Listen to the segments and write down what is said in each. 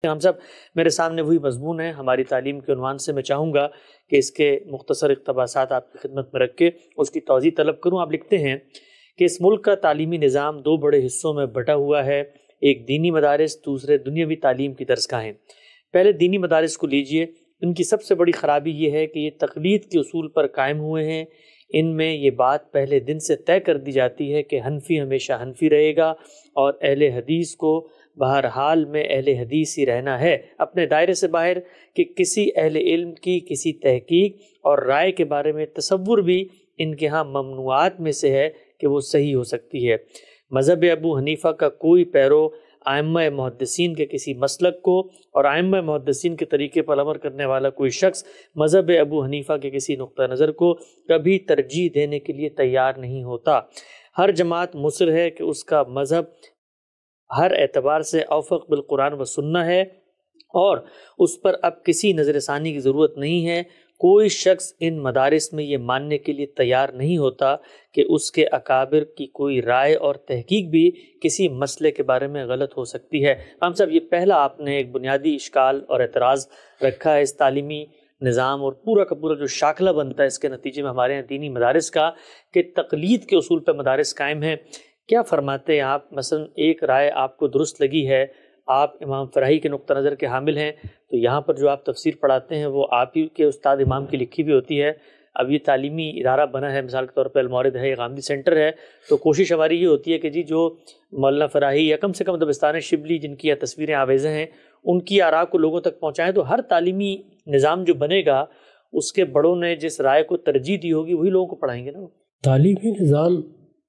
ہم سب میرے سامنے وہی مضمون ہے ہماری تعلیم کے عنوان سے. میں چاہوں گا کہ اس کے مختصر اقتباسات آپ کی خدمت میں رکھ کے اس کی توضیح طلب کروں. آپ لکھتے ہیں کہ اس ملک کا تعلیمی نظام دو بڑے حصوں میں بٹا ہوا ہے. ایک دینی مدارس، دوسرے دنیاوی تعلیم کی درسگاہیں. پہلے دینی مدارس کو لیجئے. ان کی سب سے بڑی خرابی یہ ہے کہ یہ تقلید کے اصول پر قائم ہوئے ہیں. ان میں یہ بات پہلے دن سے طے کر دی جاتی ہے کہ حنفی ہمیشہ حنفی رہے گا اور اہل حدیث کو بہرحال میں اہل حدیث ہی رہنا ہے. اپنے دائرے سے باہر کہ کسی اہل علم کی کسی تحقیق اور رائے کے بارے میں تصور بھی ان کے ہاں ممنوعات میں سے ہے کہ وہ صحیح ہو سکتی ہے. مذہب ابو حنیفہ کا کوئی پیرو ائمہ محدثین کے کسی مسلک کو اور ائمہ محدثین کے طریقے پر عمل کرنے والا کوئی شخص مذہب ابو حنیفہ کے کسی نقطہ نظر کو کبھی ترجیح دینے کے لیے تیار نہیں ہوتا. ہر جماعت مصر ہے کہ اس کا مذہب ہر اعتبار سے اوفق بالقرآن و سنہ ہے اور اس پر اب کسی نظر ثانی کی ضرورت نہیں ہے. کوئی شخص ان مدارس میں یہ ماننے کے لیے تیار نہیں ہوتا کہ اس کے اکابر کی کوئی رائے اور تحقیق بھی کسی مسئلے کے بارے میں غلط ہو سکتی ہے. ہم سب یہ پہلا آپ نے ایک بنیادی اشکال اور اعتراض رکھا ہے اس تعلیمی نظام اور پورا کا پورا جو شاخلہ بنتا ہے اس کے نتیجے میں ہمارے یہاں دینی مدارس کا کہ تقلید کے اصول پہ مدارس قائم ہیں. کیا فرماتے ہیں آپ؟ مثلا ایک رائے آپ کو درست لگی ہے، آپ امام فراہی کے نقطہ نظر کے حامل ہیں، تو یہاں پر جو آپ تفسیر پڑھاتے ہیں وہ آپ ہی کے استاد امام کی لکھی بھی ہوتی ہے. اب یہ تعلیمی ادارہ بنا ہے، مثال کے طور پہ المورد ہے، یہ غامدی سینٹر ہے، تو کوشش ہماری یہ ہوتی ہے کہ جی جو مولانا فراہی یا کم سے کم دبستان شبلی جن کی تصویریں آویزیں ہیں ان کی آراء کو لوگوں تک پہنچائیں. تو ہر تعلیمی نظام جو بنے گا اس کے بڑوں نے جس رائے کو ترجیح دی ہوگی وہی لوگوں کو پڑھائیں گے نا. تعلیمی نظام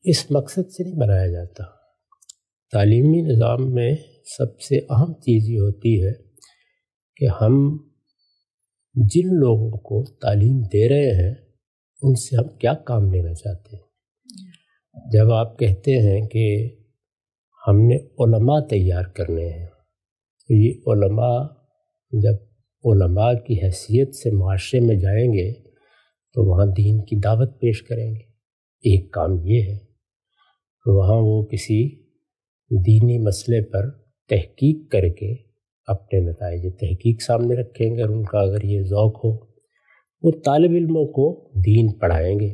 اس مقصد سے نہیں بنایا جاتا. تعلیمی نظام میں سب سے اہم چیز یہ ہوتی ہے کہ ہم جن لوگوں کو تعلیم دے رہے ہیں ان سے ہم کیا کام لینا چاہتے ہیں. جب آپ کہتے ہیں کہ ہم نے علماء تیار کرنے ہیں تو یہ علماء جب علماء کی حیثیت سے معاشرے میں جائیں گے تو وہاں دین کی دعوت پیش کریں گے. ایک کام یہ ہے. وہاں وہ کسی دینی مسئلے پر تحقیق کر کے اپنے نتائج تحقیق سامنے رکھیں گے اور ان کا اگر یہ ذوق ہو وہ طالب علموں کو دین پڑھائیں گے.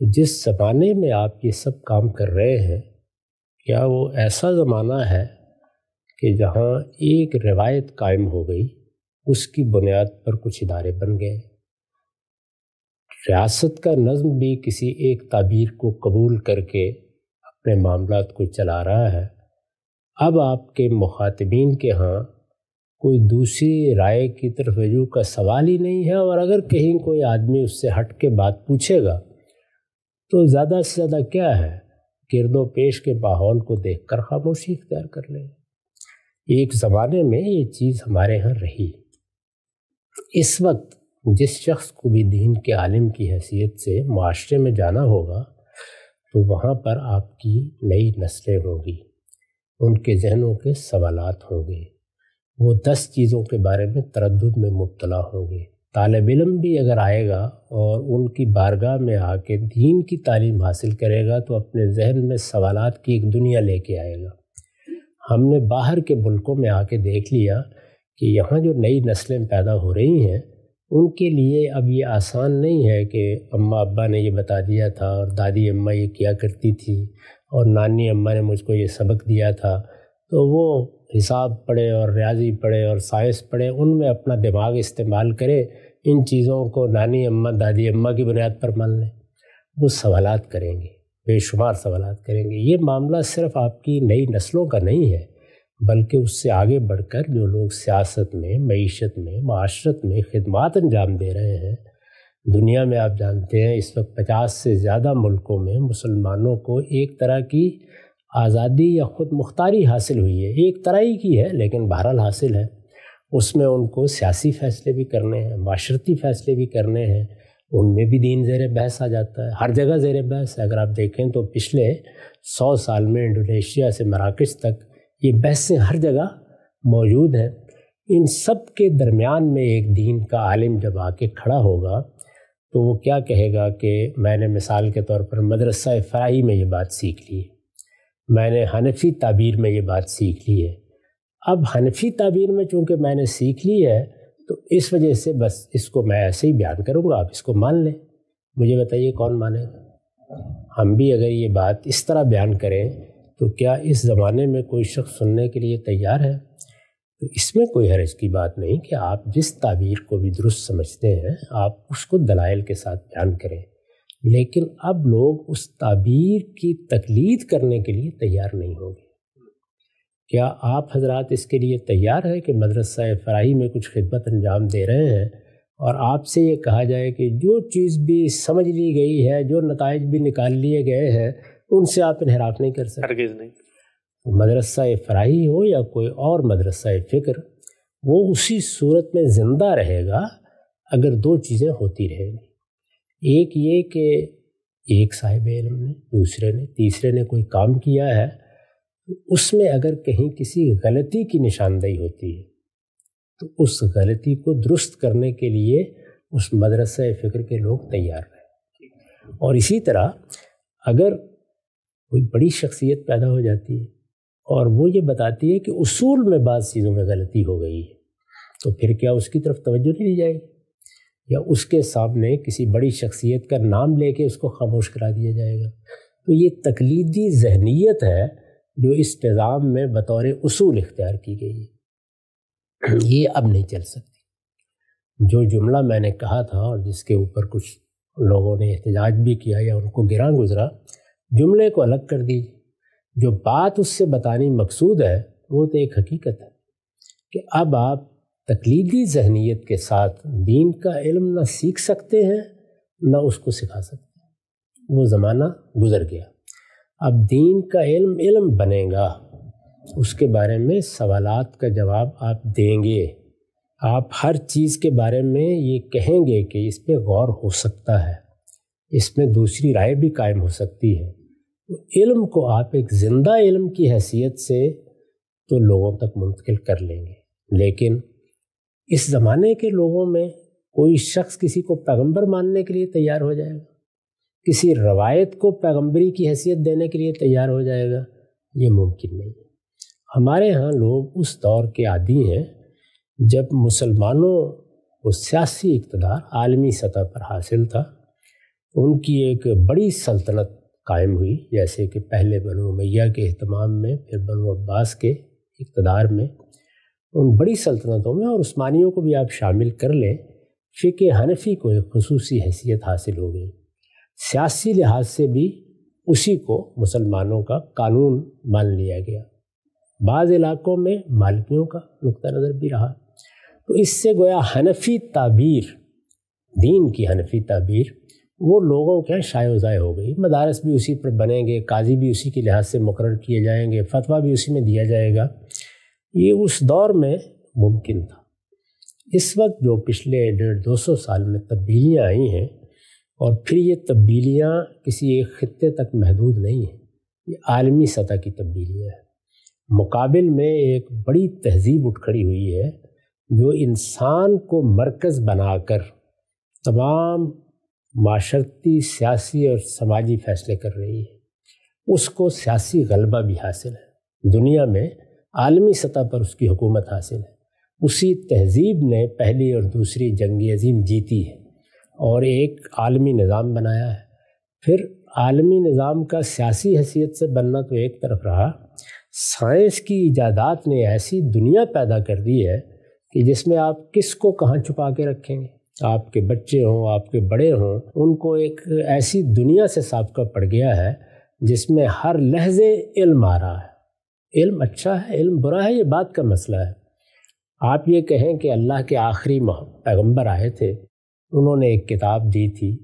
جس زمانے میں آپ یہ سب کام کر رہے ہیں کیا وہ ایسا زمانہ ہے کہ جہاں ایک روایت قائم ہو گئی، اس کی بنیاد پر کچھ ادارے بن گئے، ریاست کا نظم بھی کسی ایک تعبیر کو قبول کر کے اپنے معاملات کو چلا رہا ہے؟ اب آپ کے مخاطبین کے ہاں کوئی دوسری رائے کی طرف رجوع کا سوال ہی نہیں ہے، اور اگر کہیں کوئی آدمی اس سے ہٹ کے بات پوچھے گا تو زیادہ سے زیادہ کیا ہے، گرد و پیش کے ماحول کو دیکھ کر خاموشی اختیار کر لیں. ایک زمانے میں یہ چیز ہمارے ہاں رہی. اس وقت جس شخص کو بھی دین کے عالم کی حیثیت سے معاشرے میں جانا ہوگا تو وہاں پر آپ کی نئی نسلیں ہوں گی، ان کے ذہنوں کے سوالات ہوں گے، وہ 10 چیزوں کے بارے میں تردد میں مبتلا ہوں گے. طالب علم بھی اگر آئے گا اور ان کی بارگاہ میں آ کے دین کی تعلیم حاصل کرے گا تو اپنے ذہن میں سوالات کی ایک دنیا لے کے آئے گا. ہم نے باہر کے ملکوں میں آ کے دیکھ لیا کہ یہاں جو نئی نسلیں پیدا ہو رہی ہیں ان کے لیے اب یہ آسان نہیں ہے کہ اماں ابا نے یہ بتا دیا تھا اور دادی اماں یہ کیا کرتی تھی اور نانی اماں نے مجھ کو یہ سبق دیا تھا تو وہ حساب پڑھے اور ریاضی پڑھے اور سائنس پڑھے، ان میں اپنا دماغ استعمال کرے، ان چیزوں کو نانی اماں دادی اماں کی بنیاد پر مان لیں. وہ سوالات کریں گے، بے شمار سوالات کریں گے. یہ معاملہ صرف آپ کی نئی نسلوں کا نہیں ہے بلکہ اس سے آگے بڑھ کر جو لوگ سیاست میں، معیشت میں، معاشرت میں خدمات انجام دے رہے ہیں. دنیا میں آپ جانتے ہیں اس وقت 50 سے زیادہ ملکوں میں مسلمانوں کو ایک طرح کی آزادی یا خود مختاری حاصل ہوئی ہے. ایک طرح ہی کی ہے لیکن بہرحال حاصل ہے. اس میں ان کو سیاسی فیصلے بھی کرنے ہیں، معاشرتی فیصلے بھی کرنے ہیں، ان میں بھی دین زیر بحث آ جاتا ہے. ہر جگہ زیر بحث ہے. اگر آپ دیکھیں تو پچھلے 100 سال میں انڈونیشیا سے مراکش تک یہ بحثیں ہر جگہ موجود ہیں. ان سب کے درمیان میں ایک دین کا عالم جب آ کے کھڑا ہوگا تو وہ کیا کہے گا کہ میں نے مثال کے طور پر مدرسہ فراہی میں یہ بات سیکھ لی ہے، میں نے حنفی تعبیر میں یہ بات سیکھ لی ہے، اب حنفی تعبیر میں چونکہ میں نے سیکھ لی ہے تو اس وجہ سے بس اس کو میں ایسے ہی بیان کروں گا، آپ اس کو مان لیں۔ مجھے بتائیے کون مانے گا؟ ہم بھی اگر یہ بات اس طرح بیان کریں تو کیا اس زمانے میں کوئی شخص سننے کے لیے تیار ہے؟ تو اس میں کوئی حرج کی بات نہیں کہ آپ جس تعبیر کو بھی درست سمجھتے ہیں آپ اس کو دلائل کے ساتھ بیان کریں، لیکن اب لوگ اس تعبیر کی تقلید کرنے کے لیے تیار نہیں ہوں گے۔ کیا آپ حضرات اس کے لیے تیار ہیں کہ مدرسہ فراہی میں کچھ خدمت انجام دے رہے ہیں اور آپ سے یہ کہا جائے کہ جو چیز بھی سمجھ لی گئی ہے، جو نتائج بھی نکال لیے گئے ہیں، ان سے آپ انحراف نہیں کر سکتے؟ ہرگز نہیں۔ مدرسہ فراہی ہو یا کوئی اور مدرسہ فکر، وہ اسی صورت میں زندہ رہے گا اگر دو چیزیں ہوتی رہیں گی۔ ایک یہ کہ ایک صاحب علم نے، دوسرے نے، تیسرے نے کوئی کام کیا ہے، اس میں اگر کہیں کسی غلطی کی نشاندہی ہوتی ہے تو اس غلطی کو درست کرنے کے لیے اس مدرسہ فکر کے لوگ تیار رہیں۔ اور اسی طرح اگر کوئی بڑی شخصیت پیدا ہو جاتی ہے اور وہ یہ بتاتی ہے کہ اصول میں بعض چیزوں میں غلطی ہو گئی ہے، تو پھر کیا اس کی طرف توجہ نہیں دی جائے گی؟ یا اس کے سامنے کسی بڑی شخصیت کا نام لے کے اس کو خاموش کرا دیا جائے گا؟ تو یہ تقلیدی ذہنیت ہے جو اس نظام میں بطور اصول اختیار کی گئی ہے، یہ اب نہیں چل سکتی۔ جو جملہ میں نے کہا تھا اور جس کے اوپر کچھ لوگوں نے احتجاج بھی کیا یا ان کو گراں گزرا، جملے کو الگ کر دیجیے، جو بات اس سے بتانی مقصود ہے وہ تو ایک حقیقت ہے کہ اب آپ تقلیدی ذہنیت کے ساتھ دین کا علم نہ سیکھ سکتے ہیں نہ اس کو سکھا سکتے ہیں۔ وہ زمانہ گزر گیا۔ اب دین کا علم بنے گا، اس کے بارے میں سوالات کا جواب آپ دیں گے، آپ ہر چیز کے بارے میں یہ کہیں گے کہ اس پہ غور ہو سکتا ہے، اس میں دوسری رائے بھی قائم ہو سکتی ہے۔ تو علم کو آپ ایک زندہ علم کی حیثیت سے تو لوگوں تک منتقل کر لیں گے، لیکن اس زمانے کے لوگوں میں کوئی شخص کسی کو پیغمبر ماننے کے لیے تیار ہو جائے گا، کسی روایت کو پیغمبری کی حیثیت دینے کے لیے تیار ہو جائے گا، یہ ممکن نہیں ہے۔ ہمارے ہاں لوگ اس دور کے عادی ہیں جب مسلمانوں کو سیاسی اقتدار عالمی سطح پر حاصل تھا، ان کی ایک بڑی سلطنت قائم ہوئی، جیسے کہ پہلے بنو امیہ کے اہتمام میں، پھر بنو عباس کے اقتدار میں، ان بڑی سلطنتوں میں، اور عثمانیوں کو بھی آپ شامل کر لیں، فقہ حنفی کو ایک خصوصی حیثیت حاصل ہو گئی۔ سیاسی لحاظ سے بھی اسی کو مسلمانوں کا قانون مان لیا گیا۔ بعض علاقوں میں مالکیوں کا نقطہ نظر بھی رہا۔ تو اس سے گویا حنفی تعبیر، دین کی حنفی تعبیر، وہ لوگوں کے شائع و ضائع ہو گئی۔ مدارس بھی اسی پر بنیں گے، قاضی بھی اسی کے لحاظ سے مقرر کیے جائیں گے، فتویٰ بھی اسی میں دیا جائے گا۔ یہ اس دور میں ممکن تھا۔ اس وقت جو پچھلے 150-200 سال میں تبدیلیاں آئی ہیں، اور پھر یہ تبدیلیاں کسی ایک خطے تک محدود نہیں ہیں، یہ عالمی سطح کی تبدیلیاں ہیں۔ مقابل میں ایک بڑی تہذیب اٹھ کھڑی ہوئی ہے جو انسان کو مرکز بنا کر تمام معاشرتی، سیاسی اور سماجی فیصلے کر رہی ہے۔ اس کو سیاسی غلبہ بھی حاصل ہے، دنیا میں عالمی سطح پر اس کی حکومت حاصل ہے۔ اسی تہذیب نے پہلی اور دوسری جنگ عظیم جیتی ہے اور ایک عالمی نظام بنایا ہے۔ پھر عالمی نظام کا سیاسی حیثیت سے بننا تو ایک طرف رہا، سائنس کی ایجادات نے ایسی دنیا پیدا کر دی ہے کہ جس میں آپ کس کو کہاں چھپا کے رکھیں گے، آپ کے بچے ہوں، آپ کے بڑے ہوں، ان کو ایک ایسی دنیا سے سابقہ پڑ گیا ہے جس میں ہر لحظے علم آ رہا ہے۔ علم اچھا ہے، علم برا ہے، یہ بات کا مسئلہ ہے۔ آپ یہ کہیں کہ اللہ کے آخری پیغمبر آئے تھے، انہوں نے ایک کتاب دی تھی،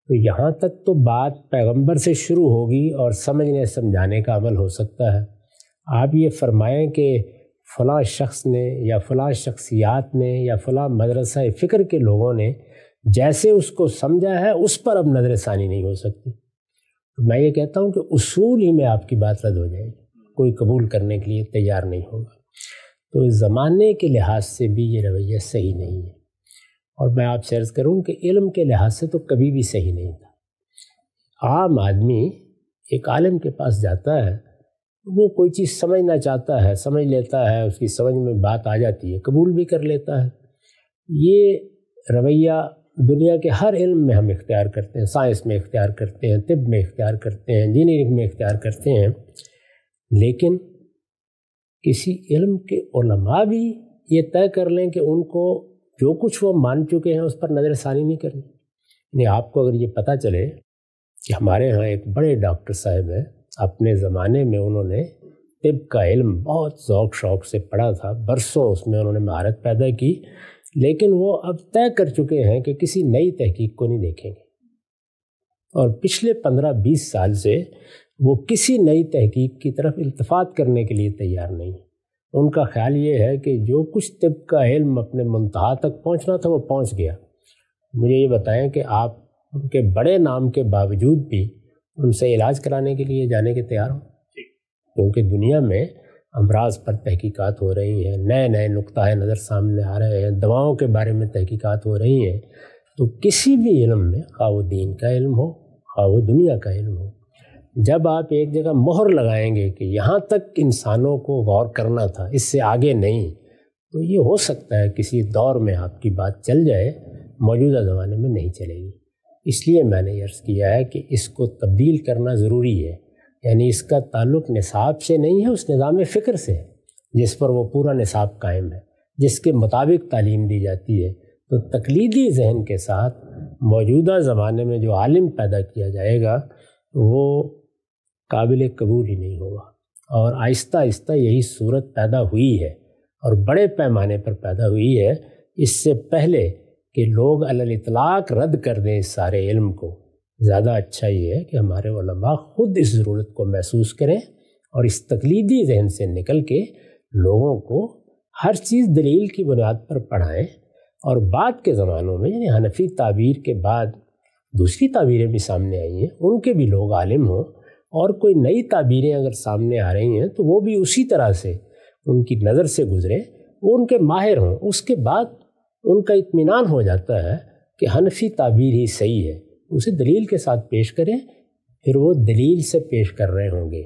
تو یہاں تک تو بات پیغمبر سے شروع ہوگی اور سمجھنے سمجھانے کا عمل ہو سکتا ہے۔ آپ یہ فرمائیں کہ فلاں شخص نے یا فلاں شخصیات نے یا فلاں مدرسہ فکر کے لوگوں نے جیسے اس کو سمجھا ہے اس پر اب نظر ثانی نہیں ہو سکتی۔ میں یہ کہتا ہوں کہ اصول ہی میں آپ کی بات رد ہو جائے گی، کوئی قبول کرنے کے لیے تیار نہیں ہوگا۔ تو زمانے کے لحاظ سے بھی یہ رویہ صحیح نہیں ہے، اور میں آپ سے عرض کروں کہ علم کے لحاظ سے تو کبھی بھی صحیح نہیں تھا۔ عام آدمی ایک عالم کے پاس جاتا ہے وہ کوئی چیز سمجھنا چاہتا ہے سمجھ لیتا ہے، اس کی سمجھ میں بات آ جاتی ہے، قبول بھی کر لیتا ہے۔ یہ رویہ دنیا کے ہر علم میں ہم اختیار کرتے ہیں، سائنس میں اختیار کرتے ہیں، طب میں اختیار کرتے ہیں، انجینئرنگ میں اختیار کرتے ہیں، لیکن کسی علم کے علماء بھی یہ طے کر لیں کہ ان کو جو کچھ وہ مان چکے ہیں اس پر نظر ثانی نہیں کرنی۔ یعنی آپ کو اگر یہ پتہ چلے کہ ہمارے ہاں ایک بڑے ڈاکٹر صاحب ہیں، اپنے زمانے میں انہوں نے طب کا علم بہت ذوق شوق سے پڑھا تھا، برسوں اس میں انہوں نے مہارت پیدا کی، لیکن وہ اب طے کر چکے ہیں کہ کسی نئی تحقیق کو نہیں دیکھیں گے، اور پچھلے 15-20 سال سے وہ کسی نئی تحقیق کی طرف التفات کرنے کے لیے تیار نہیں۔ ان کا خیال یہ ہے کہ جو کچھ طب کا علم اپنے منتہا تک پہنچنا تھا وہ پہنچ گیا۔ مجھے یہ بتائیں کہ آپ ان کے بڑے نام کے باوجود بھی ان سے علاج کرانے کے لیے جانے کے تیار ہوں؟ کیونکہ دنیا میں امراض پر تحقیقات ہو رہی ہیں، نئے نئے نقطۂ نظر سامنے آ رہے ہیں، دواؤں کے بارے میں تحقیقات ہو رہی ہیں، تو کسی بھی علم میں، خواہ وہ دین کا علم ہو خواہ وہ دنیا کا علم ہو، جب آپ ایک جگہ مہر لگائیں گے کہ یہاں تک انسانوں کو غور کرنا تھا، اس سے آگے نہیں، تو یہ ہو سکتا ہے کسی دور میں آپ کی بات چل جائے، موجودہ زمانے میں نہیں چلے گی۔ اس لیے میں نے عرض کیا ہے کہ اس کو تبدیل کرنا ضروری ہے، یعنی اس کا تعلق نصاب سے نہیں ہے، اس نظام فکر سے ہے جس پر وہ پورا نصاب قائم ہے، جس کے مطابق تعلیم دی جاتی ہے۔ تو تقلیدی ذہن کے ساتھ موجودہ زمانے میں جو عالم پیدا کیا جائے گا وہ قابل قبول ہی نہیں ہوگا، اور آہستہ آہستہ یہی صورت پیدا ہوئی ہے اور بڑے پیمانے پر پیدا ہوئی ہے۔ اس سے پہلے کہ لوگ علی الاطلاق رد کر دیں اس سارے علم کو، زیادہ اچھا یہ ہے کہ ہمارے علماء خود اس ضرورت کو محسوس کریں اور اس تقلیدی ذہن سے نکل کے لوگوں کو ہر چیز دلیل کی بنیاد پر پڑھائیں، اور بعد کے زمانوں میں یعنی حنفی تعبیر کے بعد دوسری تعبیریں بھی سامنے آئی ہیں، ان کے بھی لوگ عالم ہوں، اور کوئی نئی تعبیریں اگر سامنے آ رہی ہیں تو وہ بھی اسی طرح سے ان کی نظر سے گزریں، وہ ان کے ماہر ہوں، اس کے بعد ان کا اطمینان ہو جاتا ہے کہ حنفی تعبیر ہی صحیح ہے، اسے دلیل کے ساتھ پیش کریں، پھر وہ دلیل سے پیش کر رہے ہوں گے،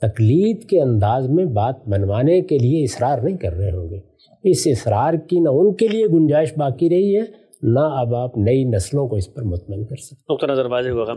تقلید کے انداز میں بات منوانے کے لیے اصرار نہیں کر رہے ہوں گے۔ اس اصرار کی نہ ان کے لیے گنجائش باقی رہی ہے، نہ اب آپ نئی نسلوں کو اس پر مطمئن کر سکتے۔ نقطہ نظر واضح ہوا۔